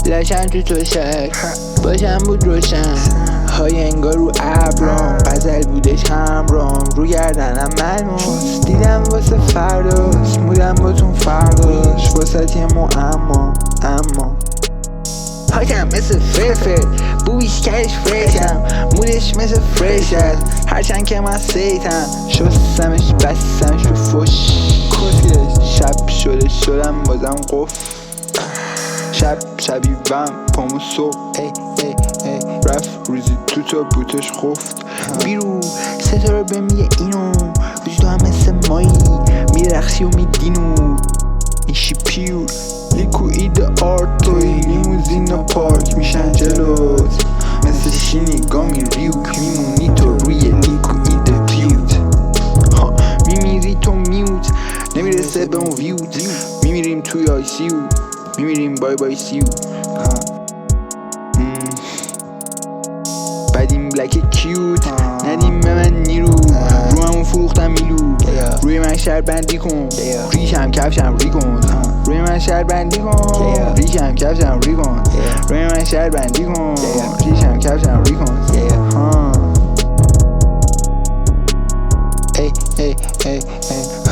لاشن تو تشک باشم بود روشن های انگار رو ابرام غزل بودش همرام رو گردنم ملموس دیدم واسه فرداست مودم باتون فرداش واسه یه معما اما حاکم مثل فلفل بویش کرش فرشم مودش مثل فرش است هرچند که من سیتم شستمش بستمش رو فش کسیش شب شده شدم بازم قف شبیبم پامو صبح ای ای ای رفت روزی تو تابوتش خفت بیرو ستاره به میگه اینو وجود هم مثل مایی میره رخصی و میدینو میشی پیور لیکوید آرت توی لیموزین و پارک میشن جلوت مثل شینیگامی ریوک میمونی تو روی لیکوید پیوت میمیری تو میوت نمیرسه به اون ویوت میمیریم توی آی سیو میمیریم بای بای سیو بدیم بلک کیوت ندیم به من نیرو رو همون فروختم میلو روی من شهر بندی کن ریشم کفشم ری کن روی من شهر بندی کن ریشم کفشم ری کن روی من شهر بندی کن ریشم کفشم ری کن ای ای ای ای